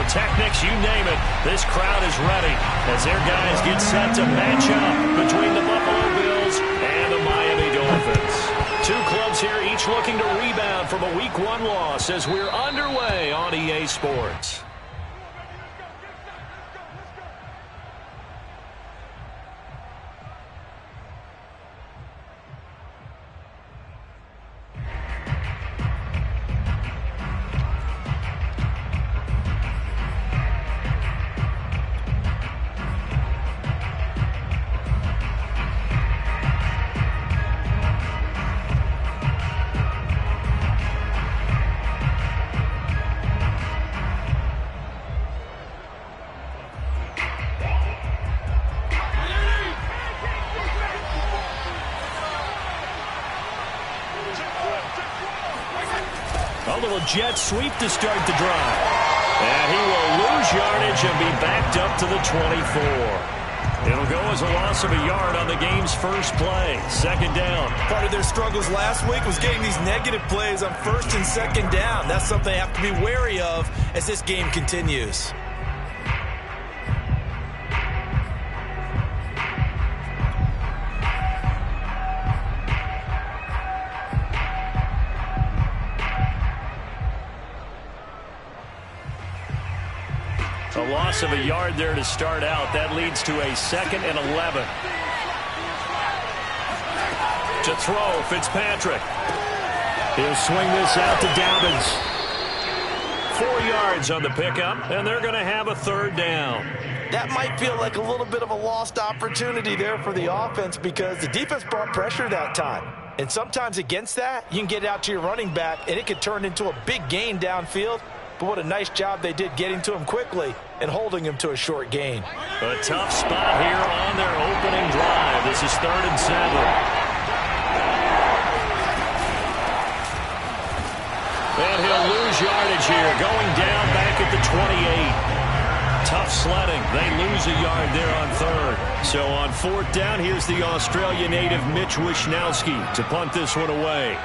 pyrotechnics, you name it. This crowd is ready as their guys get set to match up between the Buffalo Bills and the Miami Dolphins. Two clubs here, each looking to rebound from a Week 1 loss as we're underway on EA Sports. A little jet sweep to start the drive. And he will lose yardage and be backed up to the 24. It'll go as a loss of a yard on the game's first play. Second down. Part of their struggles last week was getting these negative plays on first and second down. That's something they have to be wary of as this game continues. A loss of a yard there to start out. That leads to a 2nd and 11. To throw, Fitzpatrick. He'll swing this out to Dobbins. 4 yards on the pickup, and they're going to have a third down. That might feel like a little bit of a lost opportunity there for the offense because the defense brought pressure that time. And sometimes against that, you can get out to your running back, and it could turn into a big gain downfield. But what a nice job they did getting to him quickly and holding him to a short gain. A tough spot here on their opening drive. This is 3rd and 7. And he'll lose yardage here, going down back at the 28. Tough sledding. They lose a yard there on 3rd. So on 4th down, here's the Australia native Mitch Wishnowsky to punt this one away.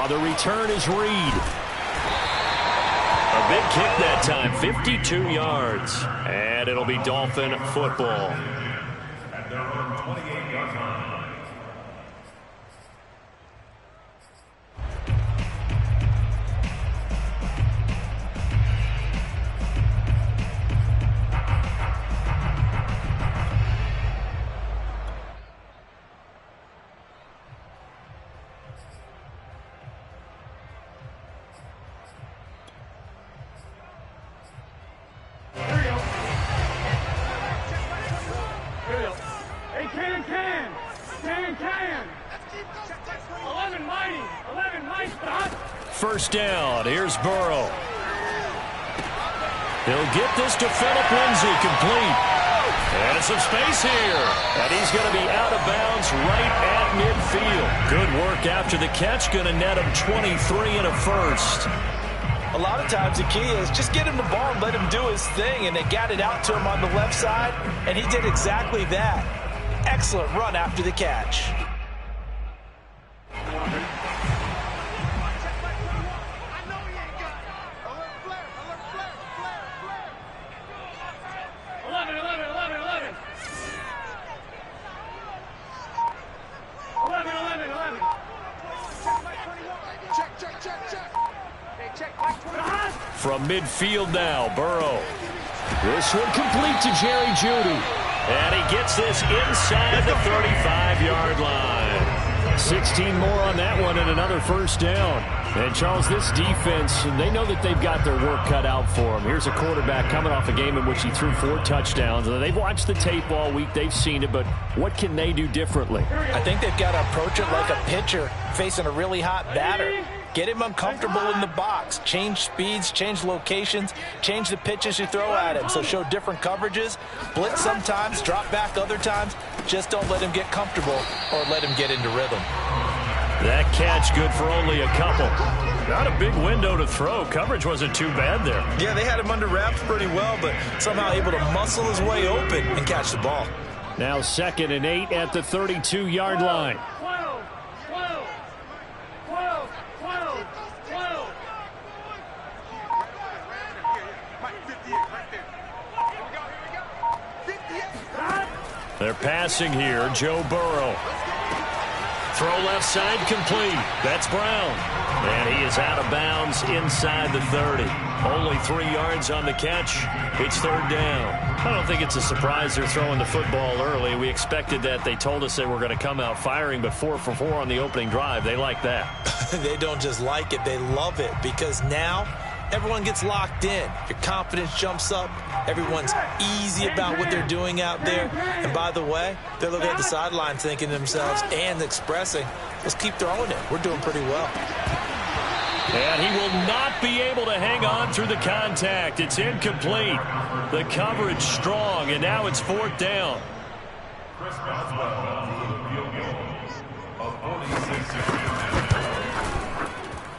The return is Reed. A big kick that time, 52 yards. And it'll be Dolphin football. At their own 28-yard line. First down. Here's Burrow. He'll get this to Phillip Lindsay, complete. And some space here. And he's going to be out of bounds right at midfield. Good work after the catch. Going to net him 23 and a first. A lot of times the key is just get him the ball and let him do his thing. And they got it out to him on the left side. And he did exactly that. Excellent run after the catch. From midfield now, Burrow. This one complete to Jerry Jeudy. And he gets this inside the 35-yard line. 16 more on that one and another first down. And, Charles, this defense, they know that they've got their work cut out for them. Here's a quarterback coming off a game in which he threw 4 touchdowns. They've watched the tape all week. They've seen it, but what can they do differently? I think they've got to approach it like a pitcher facing a really hot batter. Get him uncomfortable in the box. Change speeds, change locations, change the pitches you throw at him. So show different coverages. Blitz sometimes, drop back other times. Just don't let him get comfortable or let him get into rhythm. That catch good for only a couple. Not a big window to throw. Coverage wasn't too bad there. Yeah, they had him under wraps pretty well, but somehow able to muscle his way open and catch the ball. Now 2nd and 8 at the 32-yard line. They're passing here. Joe Burrow. Throw left side complete. That's Brown. And he is out of bounds inside the 30. Only 3 yards on the catch. It's 3rd down. I don't think it's a surprise they're throwing the football early. We expected that. They told us they were going to come out firing, but 4 for 4 on the opening drive. They like that. They don't just like it. They love it because now everyone gets locked in. Your confidence jumps up. Everyone's easy about what they're doing out there. And by the way, they're looking at the sideline thinking to themselves and expressing, let's keep throwing it. We're doing pretty well. And he will not be able to hang on through the contact. It's incomplete. The coverage strong, and now it's 4th down.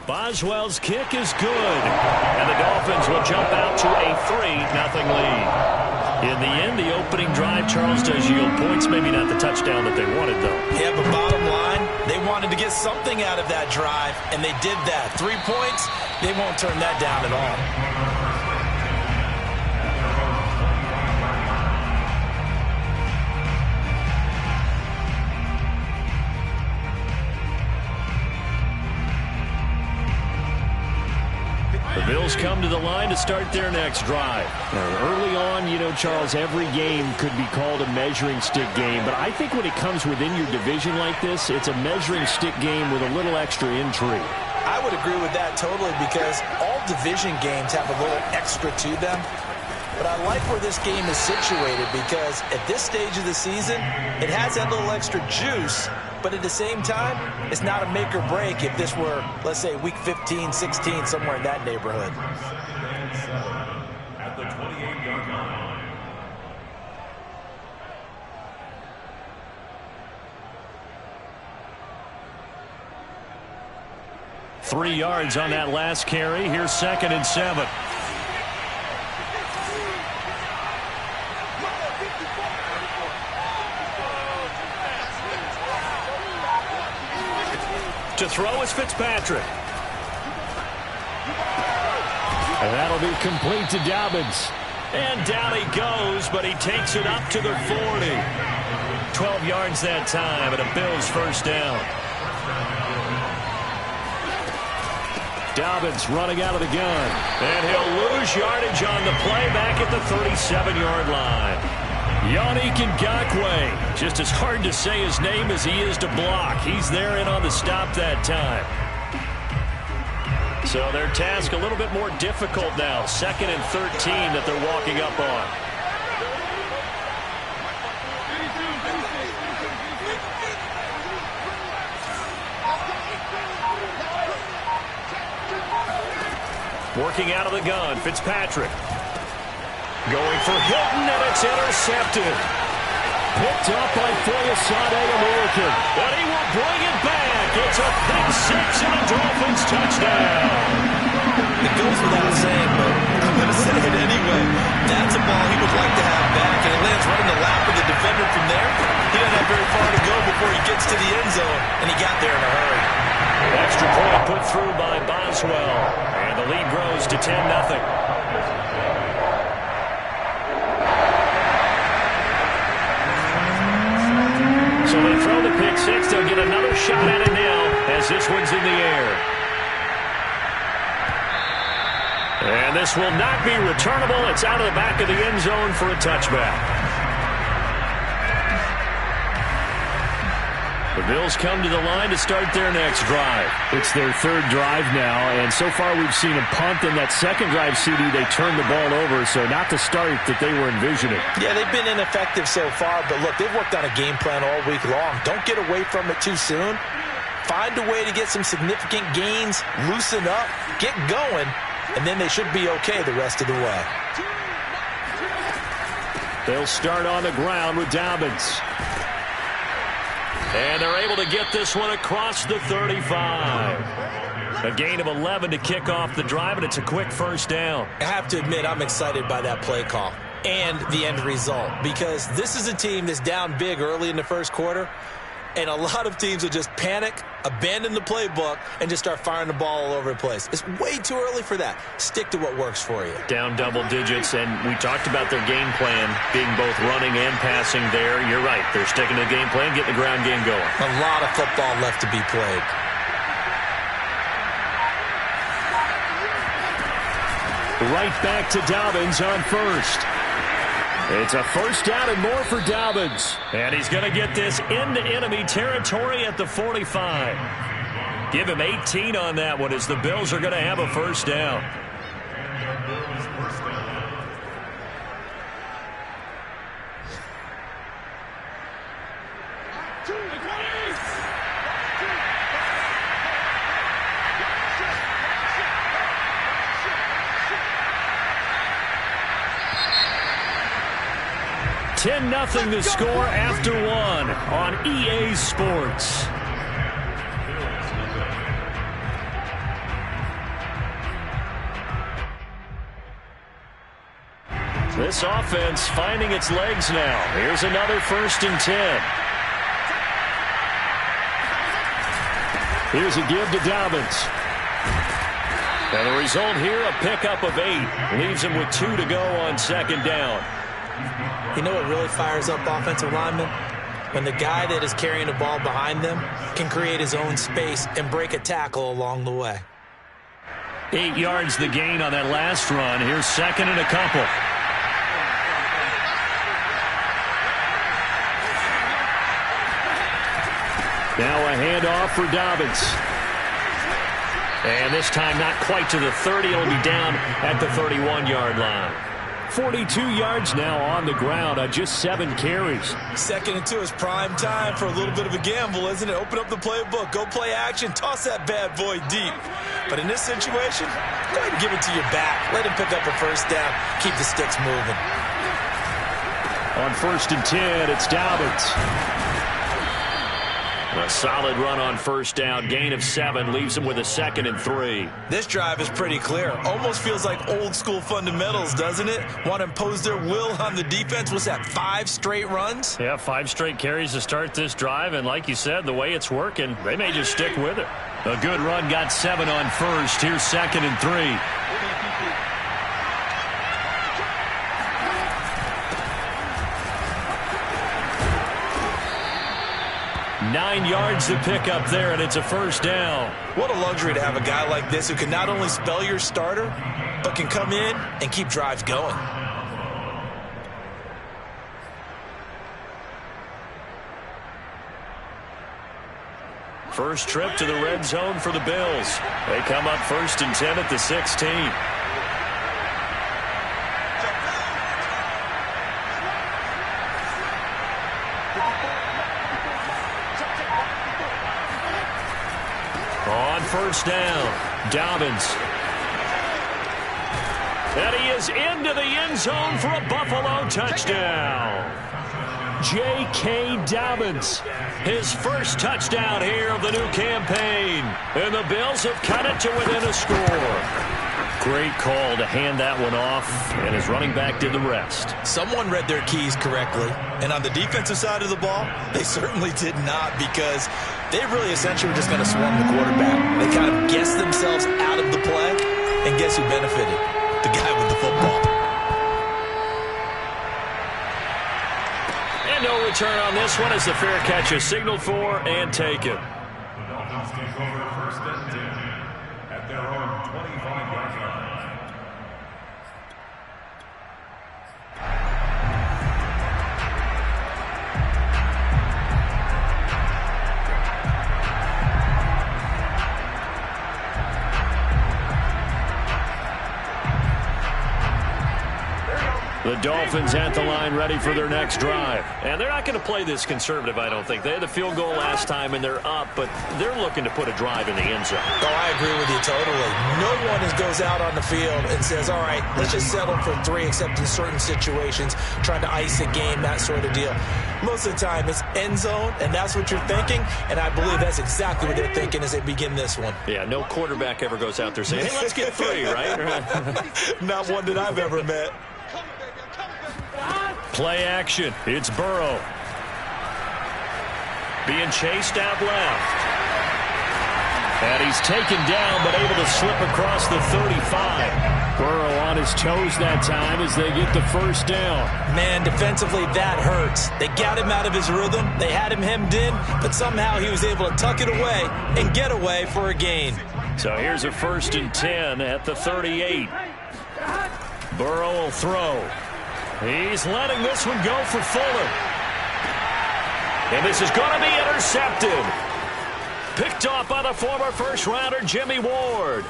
Boswell's kick is good. And the Dolphins will jump out to a 3-0 lead. In the end, the opening drive, Charles, does yield points. Maybe not the touchdown that they wanted, though. Yeah, but bottom line, they wanted to get something out of that drive, and they did that. 3 points, they won't turn that down at all. The Bills come to the line to start their next drive. Now, early on, you know, Charles, every game could be called a measuring stick game. But I think when it comes within your division like this, it's a measuring stick game with a little extra intrigue. I would agree with that totally because all division games have a little extra to them. But I like where this game is situated because at this stage of the season, it has that little extra juice. But at the same time, it's not a make or break if this were, let's say, week 15, 16, somewhere in that neighborhood. At the 28-yard line. 3 yards on that last carry. Here's 2nd and 7. To throw is Fitzpatrick. And that'll be complete to Dobbins. And down he goes, but he takes it up to the 40. 12 yards that time, and a Bills 1st down. Dobbins running out of the gun. And he'll lose yardage on the play back at the 37-yard line. Yannick Ngakoue, just as hard to say his name as he is to block. He's there in on the stop that time. So their task a little bit more difficult now. 2nd and 13 that they're walking up on. Working out of the gun, Fitzpatrick. Going for Hilton, and it's intercepted. Picked up by Foyesade American. But he will bring it back. It's a pick 6 and a Dolphins touchdown. It goes without saying, but I'm going to say it anyway. That's a ball he would like to have back, and it lands right in the lap of the defender from there. He doesn't have very far to go before he gets to the end zone, and he got there in a hurry. Extra point put through by Boswell, and the lead grows to 10-0. So they throw the pick 6. They'll get another shot at it now as this one's in the air. And this will not be returnable. It's out of the back of the end zone for a touchback. The Bills come to the line to start their next drive. It's their 3rd drive now, and so far we've seen a punt. In that 2nd drive, CD, they turned the ball over, so not the start that they were envisioning. Yeah, they've been ineffective so far, but look, they've worked on a game plan all week long. Don't get away from it too soon. Find a way to get some significant gains, loosen up, get going, and then they should be okay the rest of the way. They'll start on the ground with Dobbins. And they're able to get this one across the 35. A gain of 11 to kick off the drive, and it's a quick 1st down. I have to admit, I'm excited by that play call. and the end result, because this is a team that's down big early in the first quarter, and a lot of teams will just panic, abandon the playbook, and just start firing the ball all over the place. It's way too early for that. Stick to what works for you. Down double digits, and we talked about their game plan being both running and passing there. You're right. They're sticking to the game plan, getting the ground game going. A lot of football left to be played. Right back to Dobbins on first. It's a first down and more for Dobbins. And he's going to get this into enemy territory at the 45. Give him 18 on that one as the Bills are going to have a first down. Nothing to score after one on EA Sports. This offense finding its legs now. Here's another 1st and 10. Here's a give to Dobbins. And the result here, a pickup of 8. Leaves him with 2 to go on 2nd down. You know what really fires up offensive linemen? When the guy that is carrying the ball behind them can create his own space and break a tackle along the way. 8 yards the gain on that last run. Here's 2nd and a couple. Now a handoff for Dobbins. And this time not quite to the 30. It'll be down at the 31-yard line. 42 yards now on the ground on just 7 carries. 2nd and 2 is prime time for a little bit of a gamble, isn't it? Open up the playbook, go play action, toss that bad boy deep. But in this situation, go ahead and give it to your back. Let him pick up a first down. Keep the sticks moving. On 1st and 10, it's Dobbins. A solid run on 1st down. Gain of 7 leaves him with a 2nd and 3. This drive is pretty clear. Almost feels like old school fundamentals, doesn't it? Want to impose their will on the defense. Was that 5 straight runs? Yeah, 5 straight carries to start this drive. And like you said, the way it's working, they may just stick with it. A good run, got 7 on 1st. Here's 2nd and 3. 9 yards to pick up there, and it's a first down. What a luxury to have a guy like this who can not only spell your starter, but can come in and keep drives going. First trip to the red zone for the Bills. They come up 1st and 10 at the 16. On 1st down, Dobbins. And he is into the end zone for a Buffalo touchdown. J.K. Dobbins, his first touchdown here of the new campaign. And the Bills have cut it to within a score. Great call to hand that one off, and his running back did the rest. Someone read their keys correctly, and on the defensive side of the ball, they certainly did not, because they really essentially were just going to swarm the quarterback. They kind of guessed themselves out of the play, and guess who benefited? The guy with the football. And no return on this one as the fair catch is signaled for and taken. The Dolphins take over 1st and 10 at their own 25-yard line. The Dolphins at the line ready for their next drive. And they're not going to play this conservative, I don't think. They had the field goal last time, and they're up, but they're looking to put a drive in the end zone. Oh, I agree with you totally. No one goes out on the field and says, all right, let's just settle for 3, except in certain situations, trying to ice a game, that sort of deal. Most of the time, it's end zone, and that's what you're thinking, and I believe that's exactly what they're thinking as they begin this one. Yeah, no quarterback ever goes out there saying, hey, let's get 3, right? Not one that I've ever met. Play action. It's Burrow. Being chased out left. And he's taken down, but able to slip across the 35. Burrow on his toes that time as they get the first down. Man, defensively, that hurts. They got him out of his rhythm. They had him hemmed in, but somehow he was able to tuck it away and get away for a gain. So here's a 1st and 10 at the 38. Burrow will throw. He's letting this one go for Fuller. And this is going to be intercepted. Picked off by the former first-rounder Jimmy Ward.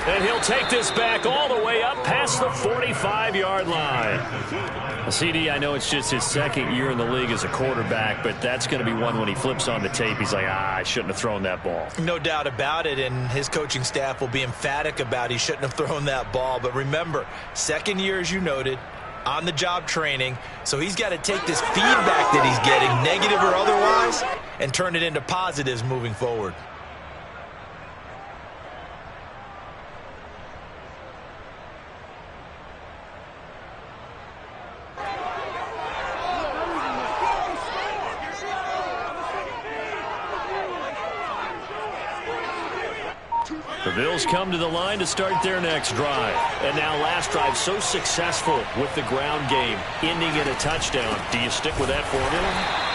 And he'll take this back all the way up past the 45-yard line. CD, I know it's just his 2nd year in the league as a quarterback, but that's going to be one when he flips on the tape. He's like, I shouldn't have thrown that ball. No doubt about it, and his coaching staff will be emphatic about he shouldn't have thrown that ball. But remember, 2nd year, as you noted, on-the-job training, so he's got to take this feedback that he's getting, negative or otherwise, and turn it into positives moving forward. The Bills come to the line to start their next drive. And now last drive so successful with the ground game, ending in a touchdown. Do you stick with that formula?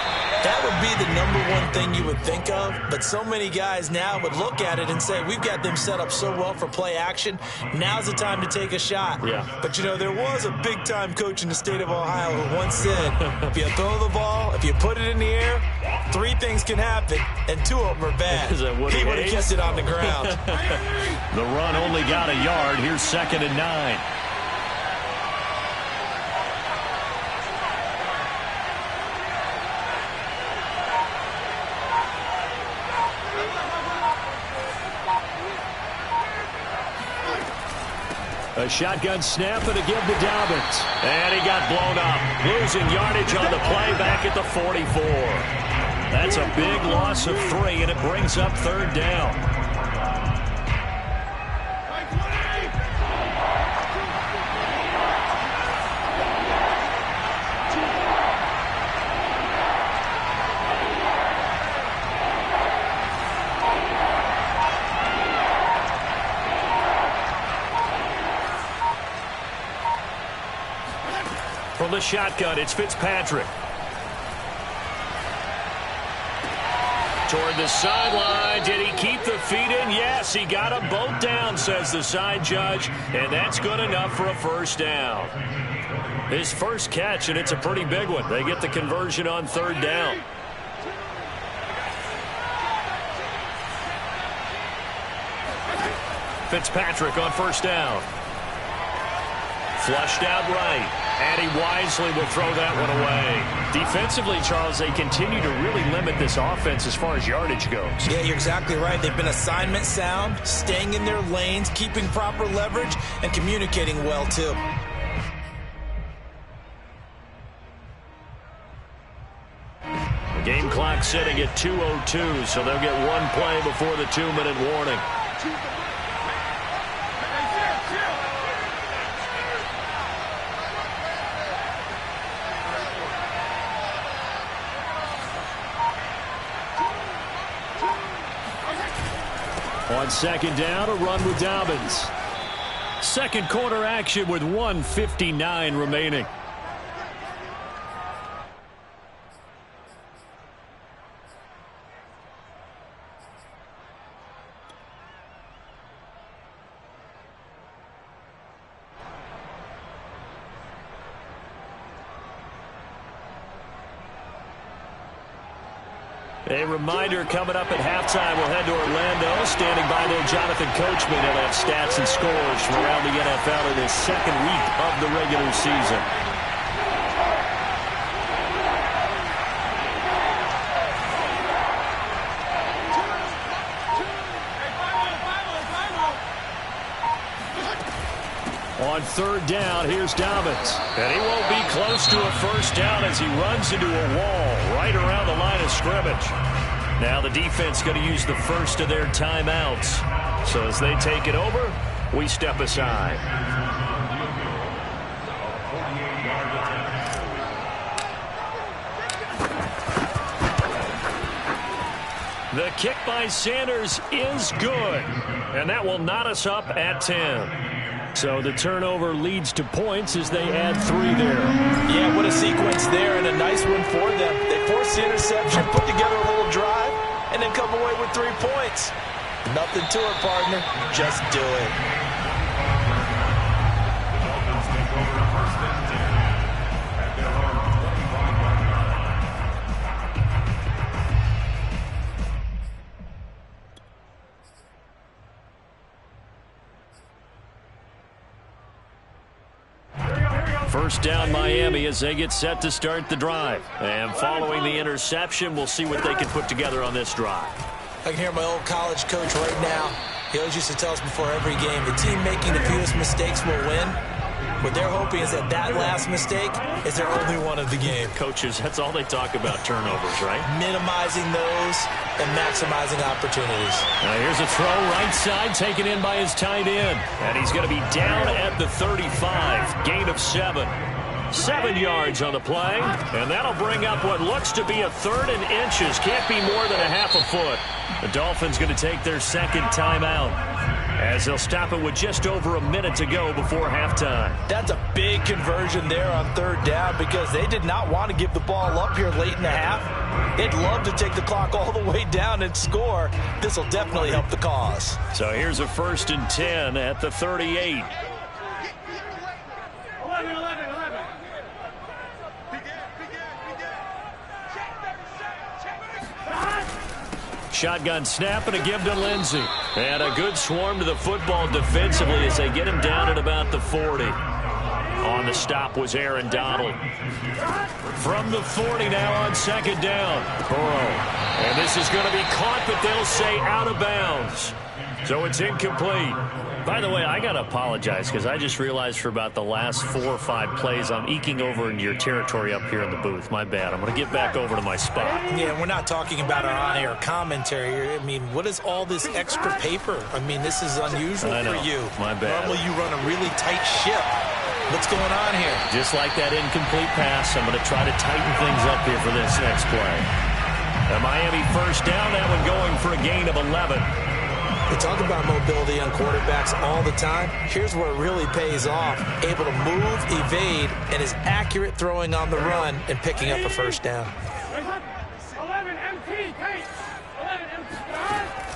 That would be the #1 thing you would think of, but so many guys now would look at it and say, we've got them set up so well for play action, now's the time to take a shot. Yeah. But, you know, there was a big-time coach in the state of Ohio who once said, if you throw the ball, if you put it in the air, 3 things can happen, and 2 of them are bad. He would have kept it on the ground. The run only got a yard. Here's 2nd and 9. A shotgun snap and a give to Dobbins. And he got blown up. Losing yardage on the play back at the 44. That's a big loss of 3, and it brings up 3rd down. From the shotgun, it's Fitzpatrick. Toward the sideline. Did he keep the feet in? Yes, he got them both down, says the side judge, and that's good enough for a 1st down. His first catch, and it's a pretty big one. They get the conversion on 3rd down. Fitzpatrick on 1st down. Flushed out right. And he wisely will throw that one away. Defensively, Charles, they continue to really limit this offense as far as yardage goes. Yeah, you're exactly right. They've been assignment sound, staying in their lanes, keeping proper leverage, and communicating well, too. The game clock sitting at 2:02, so they'll get 1 play before the 2-minute warning. On 2nd down, a run with Dobbins. 2nd quarter action with 1:59 remaining. A reminder coming up at halftime. We'll head to Orlando. Standing by there, Jonathan Coachman. He'll have stats and scores from around the NFL in his 2nd week of the regular season. On 3rd down, here's Dobbins. And he won't be close to a 1st down as he runs into a wall right around the line of scrimmage. Now the defense going to use the first of their timeouts. So as they take it over, we step aside. The kick by Sanders is good, and that will knot us up at 10. So the turnover leads to points as they add 3 there. Yeah, what a sequence there, and a nice one for them. They forced the interception, put together a little drive, and then come away with 3 points. Nothing to it, partner. Just do it. First down Miami as they get set to start the drive. And following the interception, we'll see what they can put together on this drive. I can hear my old college coach right now. He always used to tell us before every game, the team making the fewest mistakes will win. What they're hoping is that last mistake is their only one of the game. Coaches, that's all they talk about, turnovers, right? Minimizing those and maximizing opportunities. Now here's a throw right side taken in by his tight end. And he's going to be down at the 35. Gain of 7. 7 yards on the play. And that'll bring up what looks to be a 3rd and inches. Can't be more than a half a foot. The Dolphins going to take their second timeout, as they'll stop it with just over a minute to go before halftime. That's a big conversion there on 3rd down because they did not want to give the ball up here late in the half. They'd love to take the clock all the way down and score. This will definitely help the cause. So here's a 1st and 10 at the 38. Shotgun snap and a give to Lindsey. And a good swarm to the football defensively as they get him down at about the 40. On the stop was Aaron Donald. From the 40 now on 2nd down. Burrow. And this is going to be caught, but they'll say out of bounds. So it's incomplete. By the way, I got to apologize because I just realized for about the last 4 or 5 plays I'm eking over into your territory up here in the booth. My bad. I'm going to get back over to my spot. Yeah, we're not talking about our on-air commentary here. I mean, what is all this extra paper? I mean, this is unusual for you. My bad. Normally you run a really tight ship. What's going on here? Just like that incomplete pass, I'm going to try to tighten things up here for this next play. The Miami 1st down, that one going for a gain of 11. They talk about mobility on quarterbacks all the time. Here's where it really pays off. Able to move, evade, and is accurate throwing on the run and picking up a 1st down.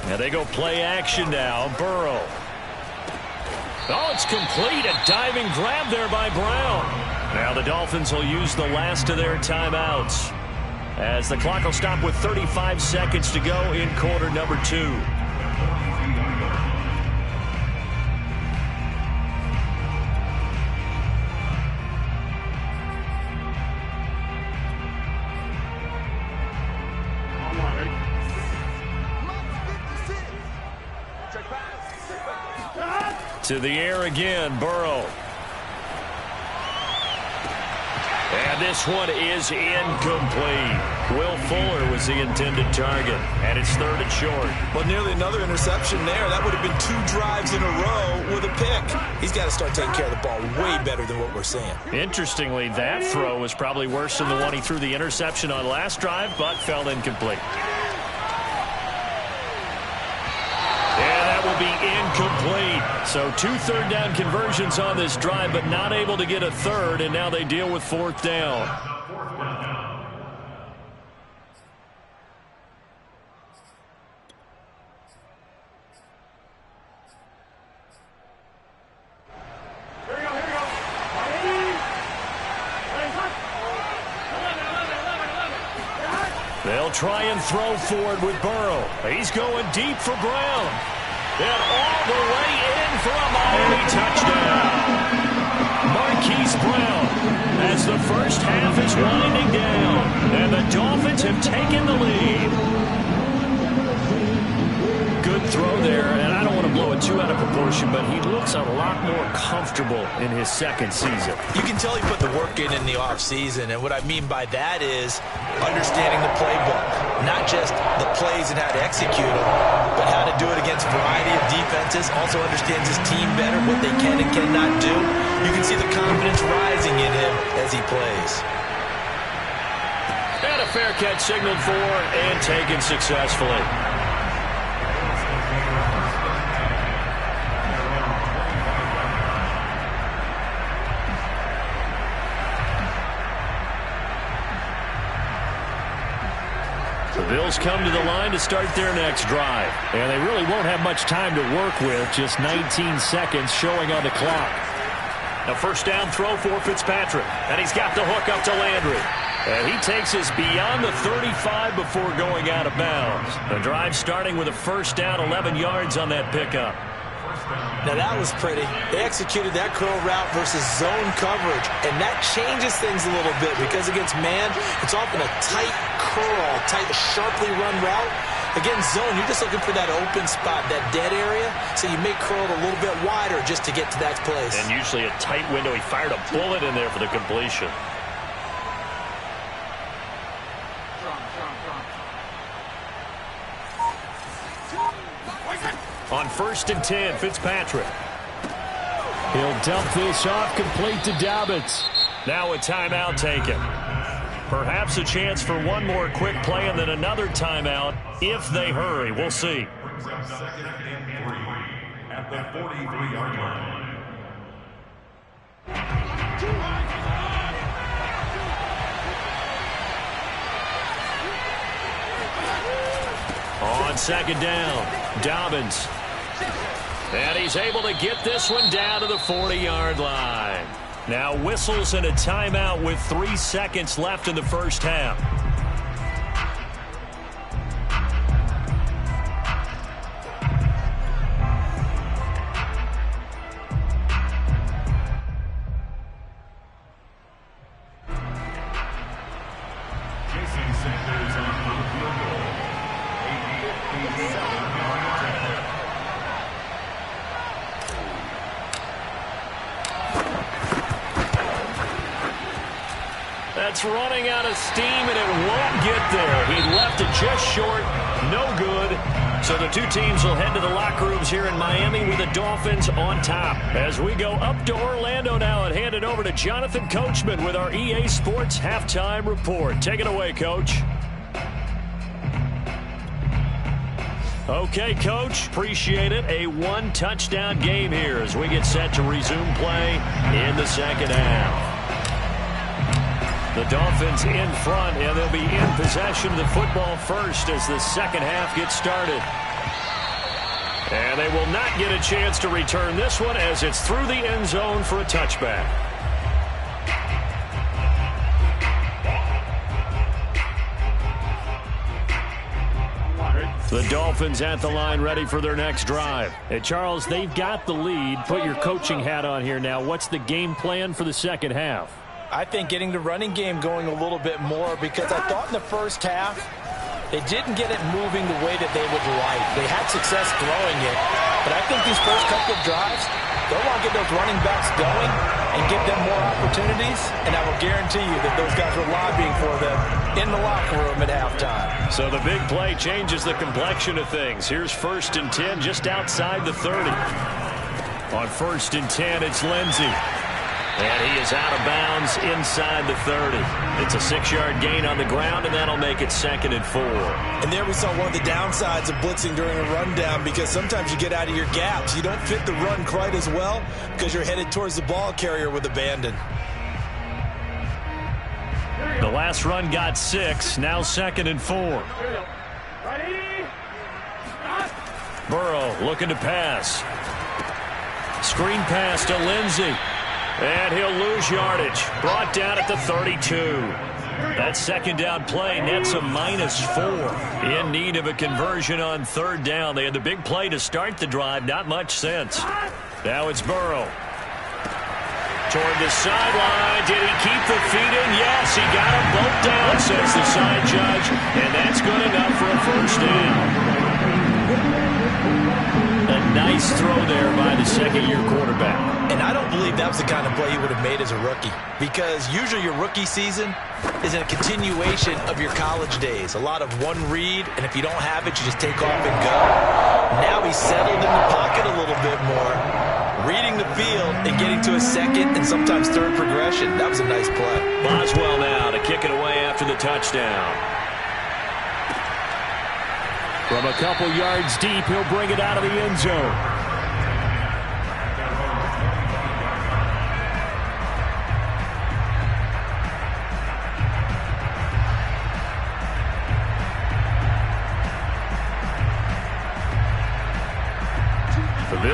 Now they go play action now. Burrow. Oh, it's complete. A diving grab there by Brown. Now the Dolphins will use the last of their timeouts, as the clock will stop with 35 seconds to go in quarter number 2. To the air again, Burrow. And this one is incomplete. Will Fuller was the intended target, and it's 3rd and short. Well, nearly another interception there. That would have been 2 drives in a row with a pick. He's got to start taking care of the ball way better than what we're seeing. Interestingly, that throw was probably worse than the one he threw the interception on last drive, but fell incomplete. Will be incomplete. So 2 3rd down conversions on this drive, but not able to get a 3rd, and now they deal with 4th down. They'll try and throw forward with Burrow. He's going deep for Brown. And all the way in for a Miami touchdown. Marquise Brown, as the first half is winding down, and the Dolphins have taken the lead. Good throw there, and I don't want to blow it too out of proportion, but he looks a lot more comfortable in his 2nd season. You can tell he put the work in the offseason, and what I mean by that is understanding the playbook. Not just the plays and how to execute them, but how to do it against a variety of defenses. Also understands his team better, what they can and cannot do. You can see the confidence rising in him as he plays. And a fair catch signaled for and taken successfully. The Bills come to the line to start their next drive. And they really won't have much time to work with. Just 19 seconds showing on the clock. A first down throw for Fitzpatrick. And he's got the hook up to Landry. And he takes us beyond the 35 before going out of bounds. The drive starting with a first down, 11 yards on that pickup. Now that was pretty. They executed that curl route versus zone coverage, and that changes things a little bit because against man, it's often a tight curl, tight, sharply run route. Against zone, you're just looking for that open spot, that dead area, so you may curl it a little bit wider just to get to that place. And usually a tight window. He fired a bullet in there for the completion. On 1st and 10, Fitzpatrick. He'll dump this off, complete to Dobbins. Now a timeout taken. Perhaps a chance for one more quick play and then another timeout if they hurry. We'll see. Brings up 2nd and 3 at the 43-yard line. On 2nd down, Dobbins. And he's able to get this one down to the 40-yard line. Now whistles and a timeout with 3 seconds left in the first half. Jason Sanders on the field goal. 87-yard attempt. That's running out of steam, and it won't get there. He left it just short. No good. So the two teams will head to the locker rooms here in Miami with the Dolphins on top. As we go up to Orlando now and hand it over to Jonathan Coachman with our EA Sports Halftime Report. Take it away, Coach. Okay, Coach, appreciate it. A one-touchdown game here as we get set to resume play in the second half. The Dolphins in front, and they'll be in possession of the football first as the second half gets started. And they will not get a chance to return this one as it's through the end zone for a touchback. The Dolphins at the line ready for their next drive. Hey, Charles, they've got the lead. Put your coaching hat on here now. What's the game plan for the second half? I think getting the running game going a little bit more because I thought in the first half they didn't get it moving the way that they would like. They had success throwing it, but I think these first couple of drives, they'll want to get those running backs going and give them more opportunities, and I will guarantee you that those guys were lobbying for them in the locker room at halftime. So the big play changes the complexion of things. Here's 1st and 10 just outside the 30. On 1st and 10, it's Lindsey. And he is out of bounds inside the 30. It's a 6-yard gain on the ground, and that'll make it 2nd and 4. And there we saw one of the downsides of blitzing during a rundown because sometimes you get out of your gaps. You don't fit the run quite as well because you're headed towards the ball carrier with abandon. The last run got 6. Now 2nd and 4. Burrow looking to pass. Screen pass to Lindsey. And he'll lose yardage. Brought down at the 32. That second down play nets a -4. In need of a conversion on 3rd down. They had the big play to start the drive. Not much sense. Now it's Burrow. Toward the sideline. Did he keep the feet in? Yes, he got them both down, says the side judge. And that's good enough for a first down. A nice throw there by the second-year quarterback. And I don't believe that was the kind of play he would have made as a rookie because usually your rookie season is a continuation of your college days. A lot of one read, and if you don't have it, you just take off and go. Now he's settled in the pocket a little bit more, reading the field and getting to a second and sometimes third progression. That was a nice play. Boswell now to kick it away after the touchdown. From a couple yards deep, he'll bring it out of the end zone.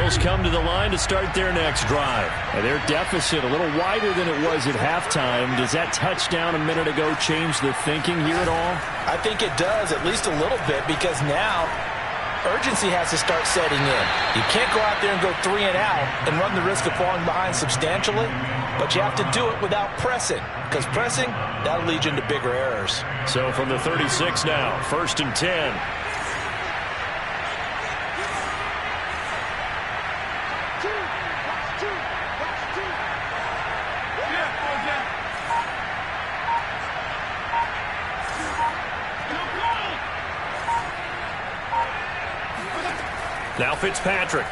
Bills come to the line to start their next drive. And their deficit a little wider than it was at halftime. Does that touchdown a minute ago change the thinking here at all? I think it does, at least a little bit, because now urgency has to start setting in. You can't go out there and go 3 and out and run the risk of falling behind substantially, but you have to do it without pressing, because pressing, that'll lead you into bigger errors. So from the 36 now, 1st and 10. Now Fitzpatrick.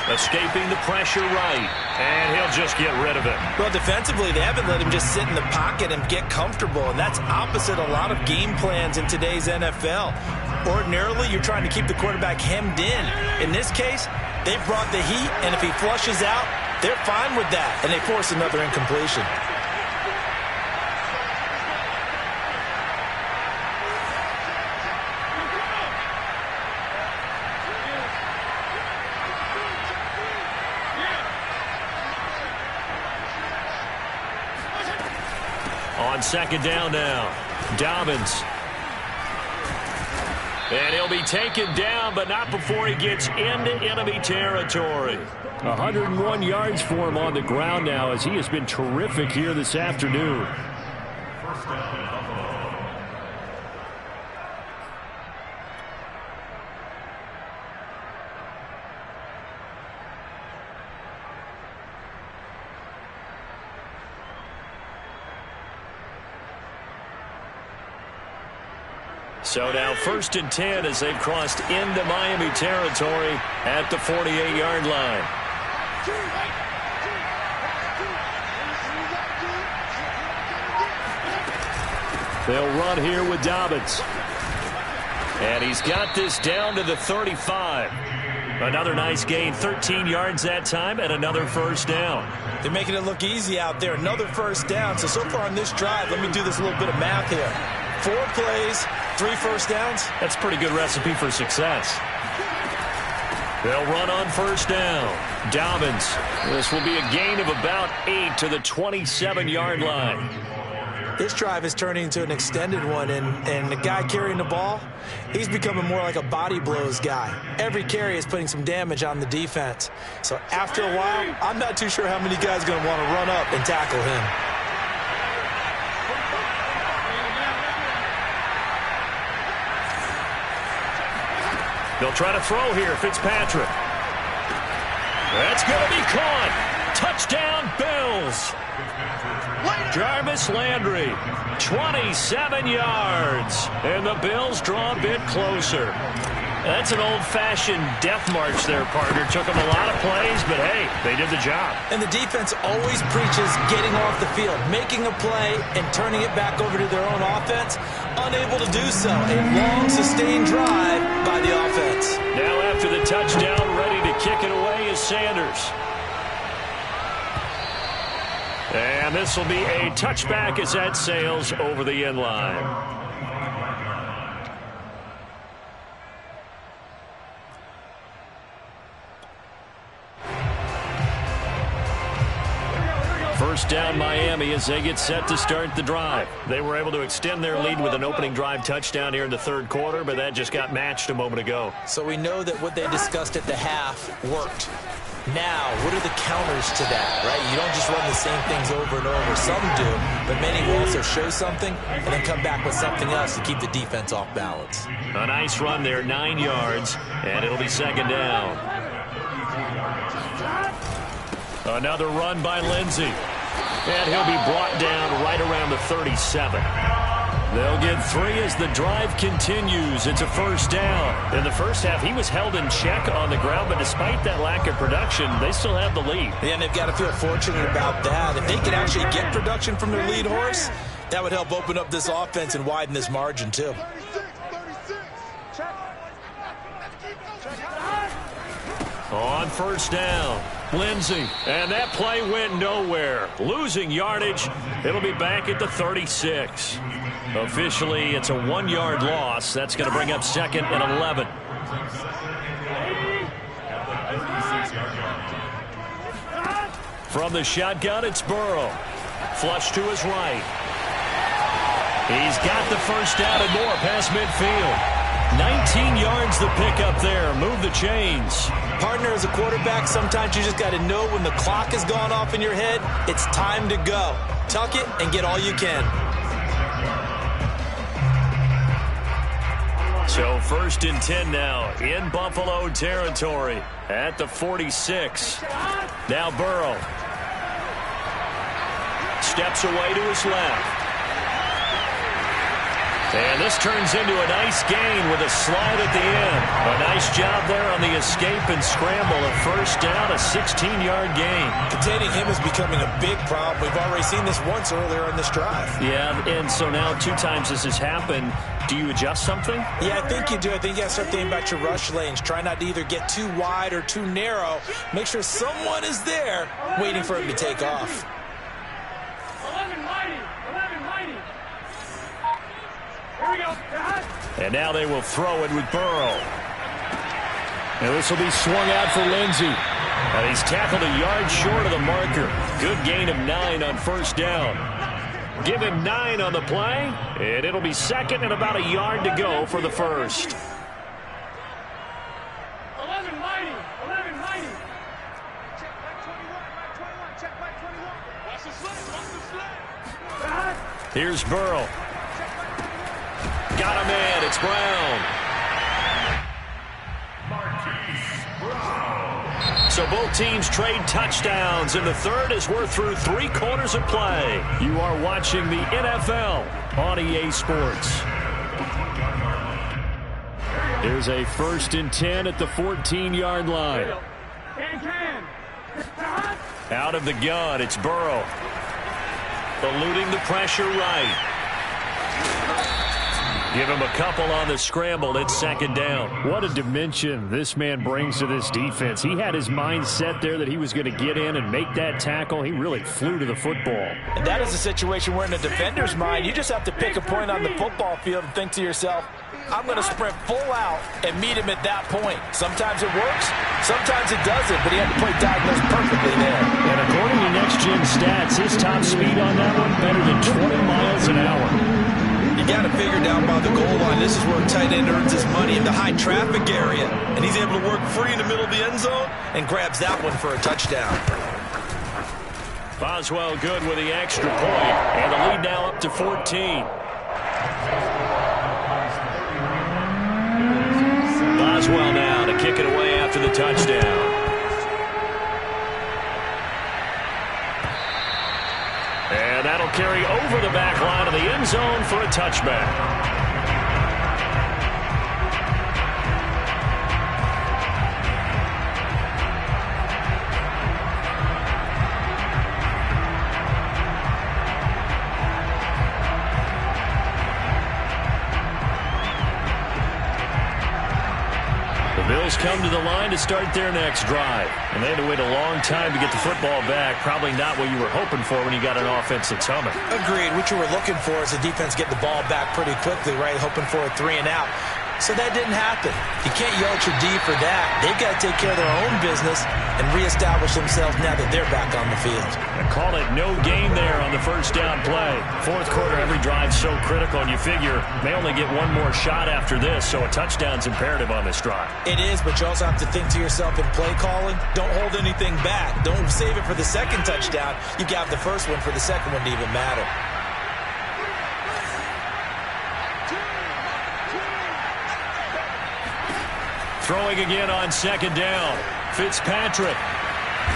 Escaping the pressure right. And he'll just get rid of it. Well, defensively, they haven't let him just sit in the pocket and get comfortable, and that's opposite a lot of game plans in today's NFL. Ordinarily, you're trying to keep the quarterback hemmed in. In this case, they brought the heat, and if he flushes out, they're fine with that, and they force another incompletion. On 2nd down now, Dobbins. And he'll be taken down, but not before he gets into enemy territory. 101 yards for him on the ground now, as he has been terrific here this afternoon. So now 1st and 10 as they've crossed into Miami territory at the 48-yard line. They'll run here with Dobbins. And he's got this down to the 35. Another nice gain, 13 yards that time, and another 1st down. They're making it look easy out there. Another 1st down. So far on this drive, let me do this little bit of math here. 4 plays, 3 1st downs. That's a pretty good recipe for success. They'll run on 1st down. Dobbins. This will be a gain of about 8 to the 27-yard line. This drive is turning into an extended one, and the guy carrying the ball, he's becoming more like a body blows guy. Every carry is putting some damage on the defense. So after a while, I'm not too sure how many guys are going to want to run up and tackle him. They'll try to throw here, Fitzpatrick. That's going to be caught. Touchdown, Bills. Jarvis Landry, 27 yards. And the Bills draw a bit closer. That's an old-fashioned death march there, partner. Took them a lot of plays, but hey, they did the job. And the defense always preaches getting off the field, making a play, and turning it back over to their own offense. Unable to do so. A long, sustained drive by the offense. Now after the touchdown, ready to kick it away is Sanders. And this will be a touchback as that sails over the end line. First down Miami as they get set to start the drive. They were able to extend their lead with an opening drive touchdown here in the 3rd quarter, but that just got matched a moment ago. So we know that what they discussed at the half worked. Now, what are the counters to that, right? You don't just run the same things over and over. Some do, but many will also show something and then come back with something else to keep the defense off balance. A nice run there, 9 yards, and it'll be 2nd down. Another run by Lindsey. And he'll be brought down right around the 37. They'll get 3 as the drive continues. It's a 1st down. In the first half, he was held in check on the ground, but despite that lack of production, they still have the lead. Yeah, and they've got to feel fortunate about that. If they could actually get production from their lead horse, that would help open up this offense and widen this margin, too. On 1st down, Lindsey. And that play went nowhere. Losing yardage. It'll be back at the 36. Officially, it's a 1-yard loss. That's going to bring up 2nd and 11. From the shotgun, it's Burrow. Flush to his right. He's got the first down and more past midfield. 19 yards the pick up there. Move the chains. Partner, as a quarterback, sometimes you just got to know when the clock has gone off in your head, it's time to go. Tuck it and get all you can. So 1st and 10 now in Buffalo territory at the 46. Now Burrow. Steps away to his left. And this turns into a nice gain with a slide at the end. A nice job there on the escape and scramble. A first down, a 16-yard gain. Containing him is becoming a big problem. We've already seen this once earlier in this drive. Yeah, and so now 2 times this has happened. Do you adjust something? Yeah, I think you do. I think you got to start thinking about your rush lanes. Try not to either get too wide or too narrow. Make sure someone is there waiting for him to take off. And now they will throw it with Burrow. And this will be swung out for Lindsey. And he's tackled a yard short of the marker. Good gain of 9 on first down. Give him 9 on the play, and it'll be 2nd and about a yard to go for the first. 11 mighty. Check back 21, check back 21. Watch the slip. Here's Burrow. Got a man. It's Brown. So both teams trade touchdowns, and the third as we're through 3 quarters of play. You are watching the NFL on EA Sports. Here's a 1st and 10 at the 14-yard line. Out of the gun, it's Burrow. Eluding the pressure right. Give him a couple on the scramble. It's 2nd down. What a dimension this man brings to this defense. He had his mind set there that he was going to get in and make that tackle. He really flew to the football. And that is a situation where in a defender's mind, you just have to pick a point on the football field and think to yourself, I'm going to sprint full out and meet him at that point. Sometimes it works, sometimes it doesn't, but he had to play diagnosed perfectly there. And according to Next Gen Stats, his top speed on that one better than 20 miles an hour. You got to figure down by the goal line. This is where a tight end earns his money, in the high traffic area. And he's able to work free in the middle of the end zone and grabs that one for a touchdown. Boswell good with the extra point. And the lead now up to 14. Boswell now to kick it away after the touchdown. And that'll carry over the back line of the end zone for a touchback. Bills come to the line to start their next drive. And they had to wait a long time to get the football back. Probably not what you were hoping for when you got an offense that's humming. Agreed. What you were looking for is the defense get the ball back pretty quickly, right? Hoping for a 3 and out. So that didn't happen. You can't yell at your D for that. They've got to take care of their own business and reestablish themselves now that they're back on the field. I call it no gain there on the first down play. 4th quarter, every drive's so critical, and you figure they only get one more shot after this, so a touchdown's imperative on this drive. It is, but you also have to think to yourself in play calling, don't hold anything back. Don't save it for the second touchdown. You got the first one for the second one to even matter. Throwing again on 2nd down. Fitzpatrick.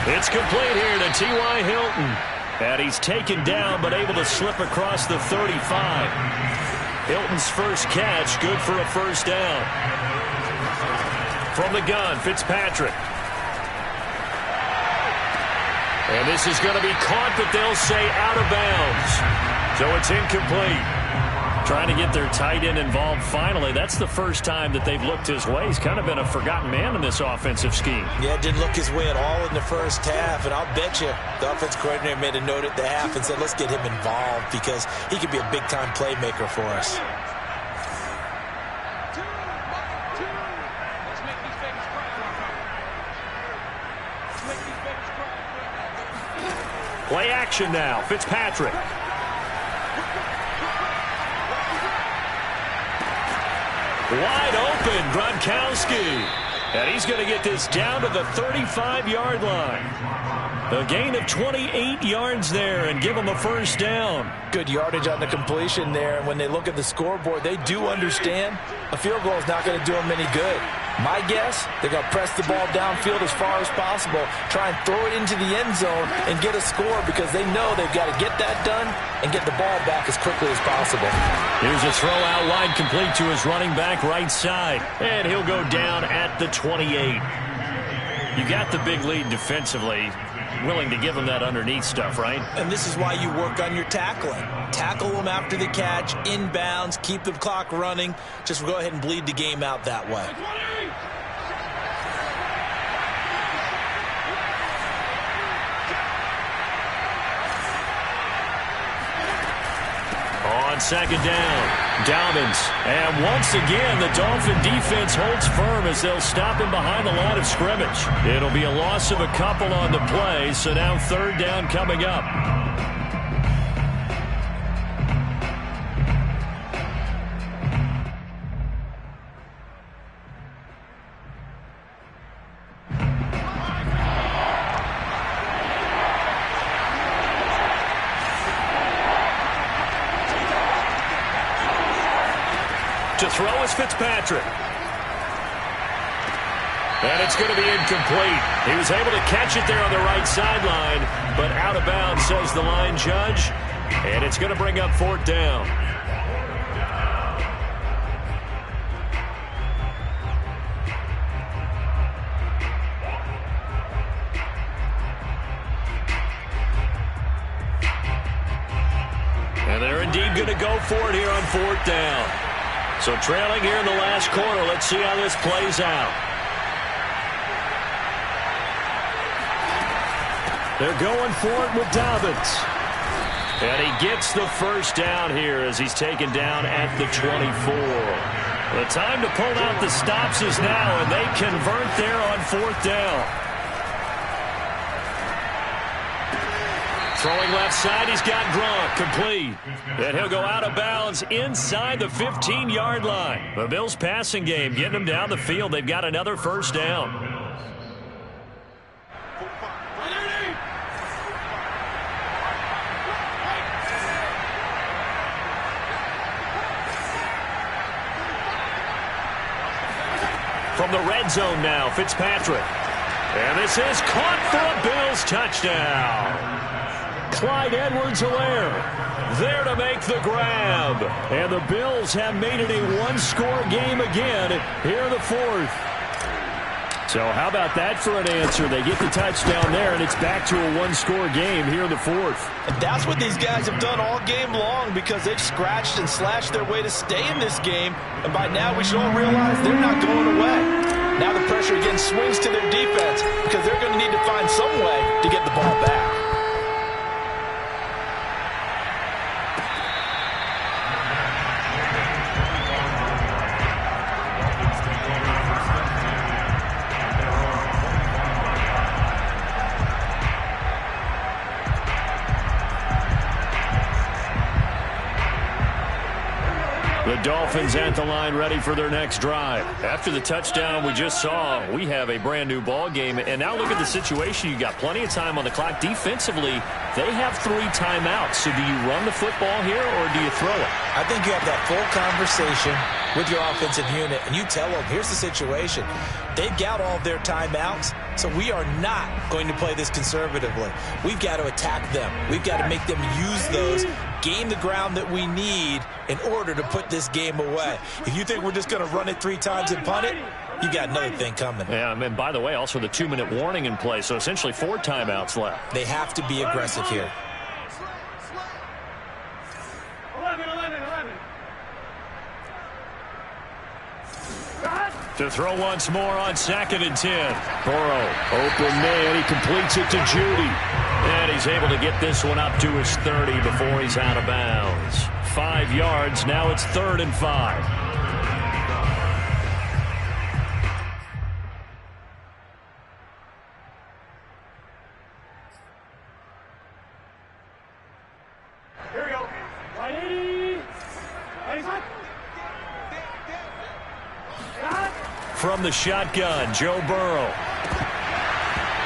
It's complete here to T.Y. Hilton. And he's taken down but able to slip across the 35. Hilton's first catch, good for a first down. From the gun, Fitzpatrick. And this is going to be caught, but they'll say out of bounds. So it's incomplete. Trying to get their tight end involved finally. That's the first time that they've looked his way. He's kind of been a forgotten man in this offensive scheme. Yeah, didn't look his way at all in the first half. And I'll bet you the offense coordinator made a note at the half and said, let's get him involved because he could be a big-time playmaker for us. Play action now. Fitzpatrick. Wide open, Gronkowski. And he's going to get this down to the 35-yard line. A gain of 28 yards there and give them a first down. Good yardage on the completion there. And when they look at the scoreboard, they do understand a field goal is not going to do them any good. My guess, they're going to press the ball downfield as far as possible, try and throw it into the end zone and get a score because they know they've got to get that done and get the ball back as quickly as possible. Here's a throw out wide complete to his running back right side. And he'll go down at the 28. You got the big lead defensively. Willing to give him that underneath stuff, right? And this is why you work on your tackling. Tackle them after the catch, inbounds, keep the clock running. Just go ahead and bleed the game out that way. On second down, Dobbins. And once again, the Dolphin defense holds firm as they'll stop him behind the line of scrimmage. It'll be a loss of a couple on the play, so now third down coming up. To throw is Fitzpatrick. And it's going to be incomplete. He was able to catch it there on the right sideline, but out of bounds, says the line judge. And it's going to bring up fourth down. And they're indeed going to go for it here on fourth down. So trailing here in the last quarter. Let's see how this plays out. They're going for it with Dobbins. And he gets the first down here as he's taken down at the 24. The time to pull out the stops is now, and they convert there on fourth down. Throwing left side, he's got Gronk, complete. And he'll go out of bounds inside the 15-yard line. The Bills passing game getting them down the field. They've got another first down. From the red zone now, Fitzpatrick. And this is caught for a Bills touchdown. Clyde Edwards-Helaire there to make the grab. And the Bills have made it a one-score game again here in the fourth. So how about that for an answer? They get the touchdown there, and it's back to a one-score game here in the fourth. And that's what these guys have done all game long because they've scratched and slashed their way to stay in this game. And by now we should all realize they're not going away. Now the pressure again swings to their defense because they're going to need to find some way to get the ball back. The Dolphins at the line ready for their next drive. After the touchdown we just saw, we have a brand new ball game. And now look at the situation. You got plenty of time on the clock. Defensively, they have 3 timeouts. So do you run the football here or do you throw it? I think you have that full conversation with your offensive unit, and you tell them, here's the situation. They've got all of their timeouts, so we are not going to play this conservatively. We've got to attack them. We've got to make them use those, gain the ground that we need in order to put this game away. If you think we're just going to run it 3 times and punt it, you got another thing coming. Yeah, and by the way, also the 2-minute warning in play, so essentially 4 timeouts left. They have to be aggressive here. 11. To throw once more on 2nd and 10. Burrow, open man, he completes it to Judy. And he's able to get this one up to his 30 before he's out of bounds. 5 yards, now it's 3rd and 5. From the shotgun, Joe Burrow.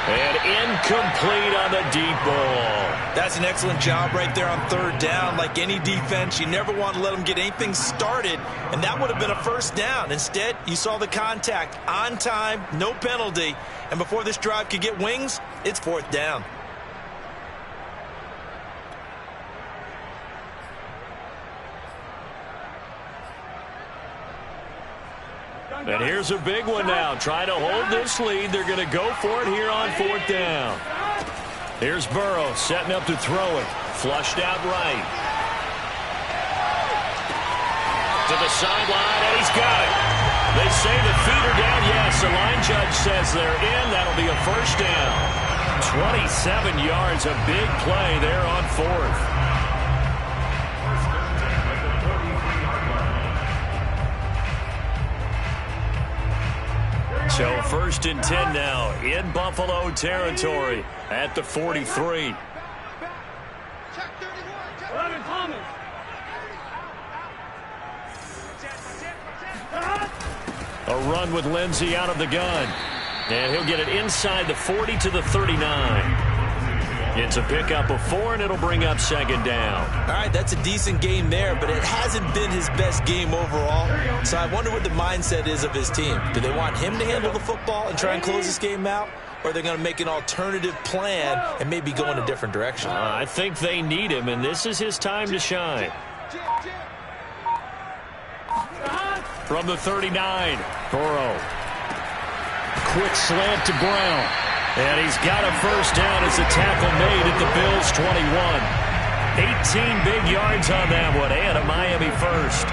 And incomplete on the deep ball. That's an excellent job right there on third down. Like any defense, you never want to let them get anything started, and that would have been a first down. Instead, you saw the contact on time, no penalty, and before this drive could get wings, it's fourth down. And here's a big one now. Trying to hold this lead. They're going to go for it here on fourth down. Here's Burrow setting up to throw it. Flushed out right. To the sideline, and he's got it. They say the feet are down. Yes, the line judge says they're in. That'll be a first down. 27 yards, a big play there on fourth. So first and 10 now in Buffalo territory at the 43. A run with Lindsey out of the gun. And he'll get it inside the 40 to the 39. It's a pickup of 4, and it'll bring up second down. All right, that's a decent game there, but it hasn't been his best game overall. So I wonder what the mindset is of his team. Do they want him to handle the football and try and close this game out? Or are they going to make an alternative plan and maybe go in a different direction? I think they need him, and this is his time to shine. From the 39, Burrow. Quick slant to Brown. And he's got a first down as a tackle made at the Bills' 21. 18 big yards on that one, and a Miami first.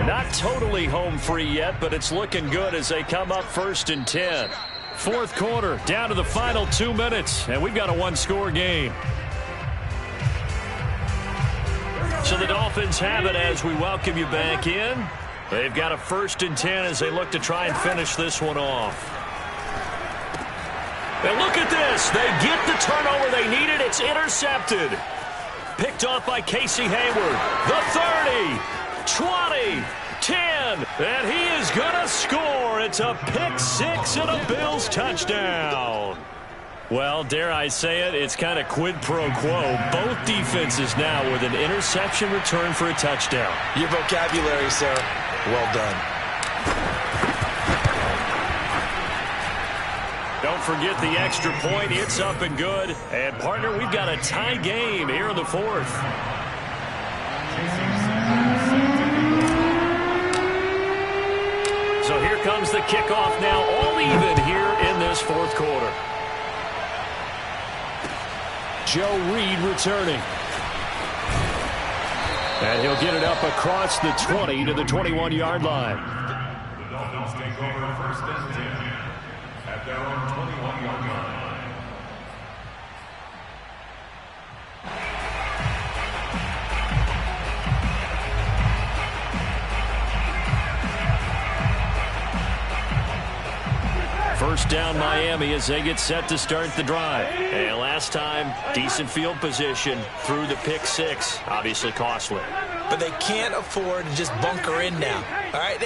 Not totally home free yet, but it's looking good as they come up first and 10. Fourth quarter, down to the final 2 minutes, and we've got a one-score game. So the Dolphins have it as we welcome you back in. They've got a first and 10 as they look to try and finish this one off. And look at this. They get the turnover they needed. It's intercepted. Picked off by Casey Hayward. The 30, 20, 10, and he is going to score. It's a pick six and a Bills touchdown. Well, dare I say it, it's kind of quid pro quo. Both defenses now with an interception return for a touchdown. Your vocabulary, sir. Well done. Don't forget the extra point. It's up and good. And, partner, we've got a tie game here in the fourth. So here comes the kickoff now, all even here in this fourth quarter. Joe Reed returning. And he'll get it up across the 20 to the 21-yard line. The Dolphins take over first and 10 at their own 21-yard line. First down Miami as they get set to start the drive. And last time, decent field position through the pick six. Obviously costly. But they can't afford to just bunker in now. All right,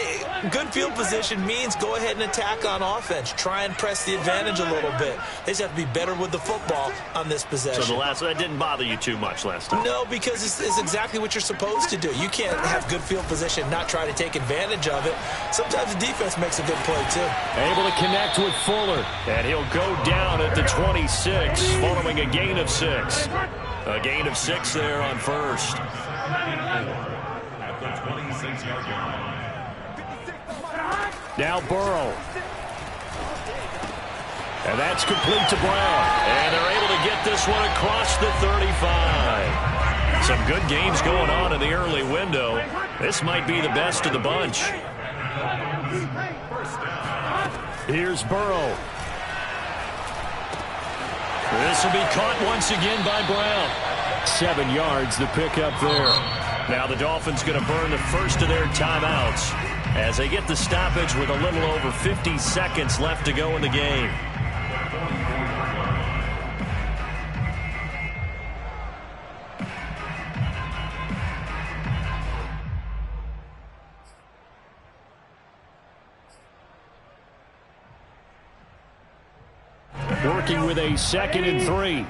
good field position means go ahead and attack on offense. Try and press the advantage a little bit. They just have to be better with the football on this possession. So that didn't bother you too much last time? No, because it's exactly what you're supposed to do. You can't have good field position and not try to take advantage of it. Sometimes the defense makes a good play, too. Able to connect with Fuller. And he'll go down at the 26, following a gain of 6. A gain of 6 there on first. At the 26-yard line. Now Burrow. And that's complete to Brown. And they're able to get this one across the 35. Some good games going on in the early window. This might be the best of the bunch. Here's Burrow. This will be caught once again by Brown. 7 yards, the pickup there. Now the Dolphins going to burn the first of their timeouts as they get the stoppage with a little over 50 seconds left to go in the game. Working with a 2nd and 3.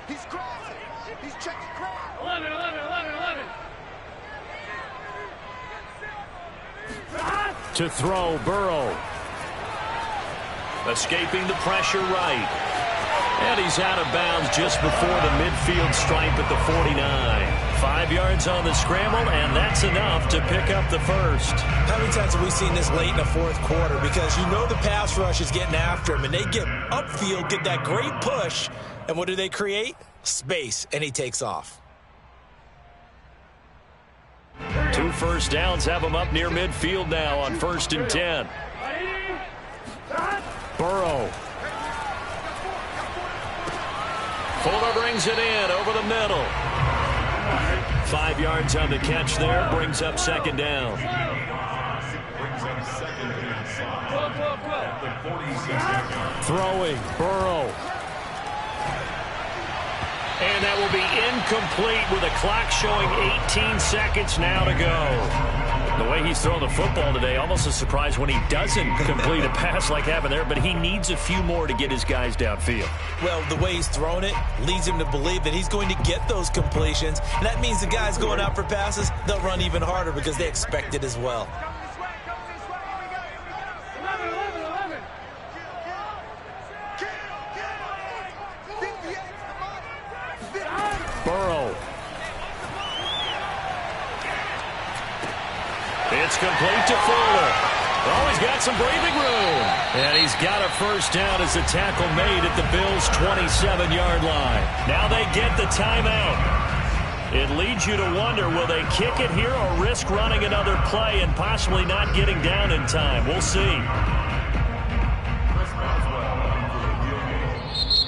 He's crossing. He's checking crowd. 11. To throw, Burrow. Escaping the pressure right. And he's out of bounds just before the midfield stripe at the 49. 5 yards on the scramble, and that's enough to pick up the first. How many times have we seen this late in the fourth quarter? Because you know the pass rush is getting after him, and they get upfield, get that great push, and what do they create? Space, and he takes off. 2 first downs have him up near midfield now on 1st and 10. Burrow. Fuller brings it in over the middle. 5 yards on the catch there, brings up 2nd down. Throwing, Burrow. And that will be incomplete with a clock showing 18 seconds now to go. The way he's throwing the football today, almost a surprise when he doesn't complete a pass like happened there, but he needs a few more to get his guys downfield. Well, the way he's thrown it leads him to believe that he's going to get those completions, and that means the guys going out for passes, they'll run even harder because they expect it as well. Burrow. It's complete to Fuller. Oh, he's got some breathing room. And he's got a first down as the tackle made at the Bills' 27-yard line. Now they get the timeout. It leads you to wonder, will they kick it here or risk running another play and possibly not getting down in time? We'll see.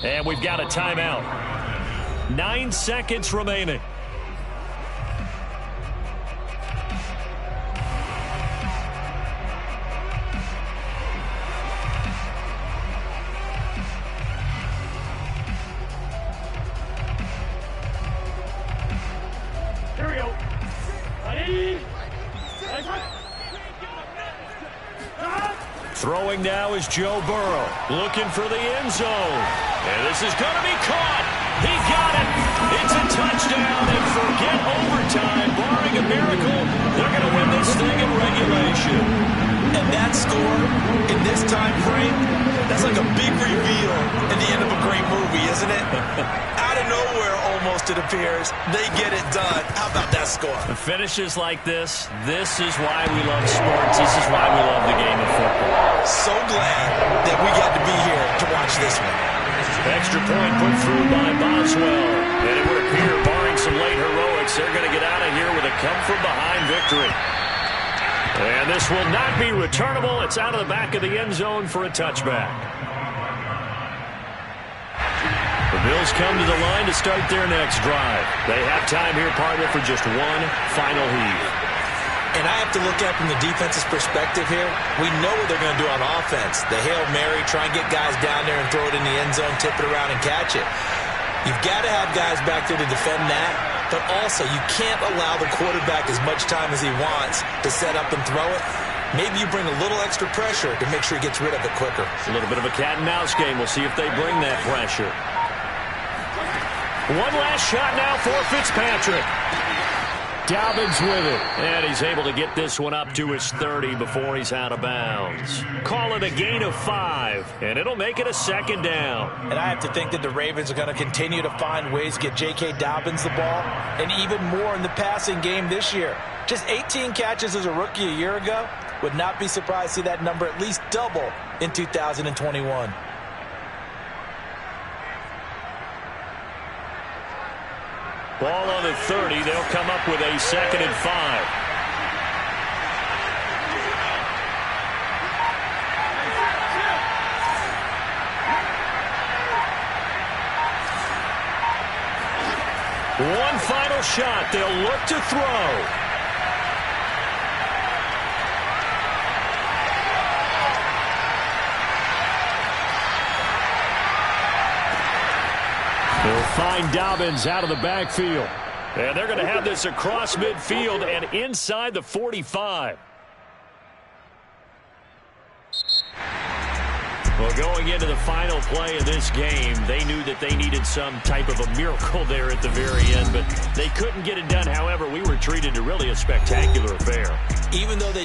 And we've got a timeout. 9 seconds remaining. Here we go. Ready? Throwing now is Joe Burrow, looking for the end zone. And this is going to be caught. He got it. It's a touchdown, and forget overtime. Barring a miracle, they're going to win this thing in regulation. And that score, in this time frame, that's like a big reveal at the end of a great movie, isn't it? Out of nowhere, almost, it appears, they get it done. How about that score? Finishes like this is why we love sports. This is why we love the game of football. So glad that we got to be here to watch this one. Extra point put through by Boswell. And it would appear, barring some late heroics, they're going to get out of here with a come-from-behind victory. And this will not be returnable. It's out of the back of the end zone for a touchback. The Bills come to the line to start their next drive. They have time here, partner, for just one final heave. And I have to look at from the defense's perspective here. We know what they're going to do on offense. The Hail Mary, try and get guys down there and throw it in the end zone, tip it around and catch it. You've got to have guys back there to defend that, but also you can't allow the quarterback as much time as he wants to set up and throw it. Maybe you bring a little extra pressure to make sure he gets rid of it quicker. A little bit of a cat and mouse game. We'll see if they bring that pressure. One last shot now for Fitzpatrick. Dobbins with it, and he's able to get this one up to his 30 before he's out of bounds. Call it a gain of 5, and it'll make it a 2nd down. And I have to think that the Ravens are going to continue to find ways to get J.K. Dobbins the ball, and even more in the passing game this year. Just 18 catches as a rookie a year ago. Would not be surprised to see that number at least double in 2021. Ball on the 30. They'll come up with a 2nd and 5. One final shot. They'll look to throw. They'll find Dobbins out of the backfield. And they're going to have this across midfield and inside the 45. Well, going into the final play of this game, they knew that they needed some type of a miracle there at the very end, but they couldn't get it done. However, we were treated to really a spectacular affair. Even though they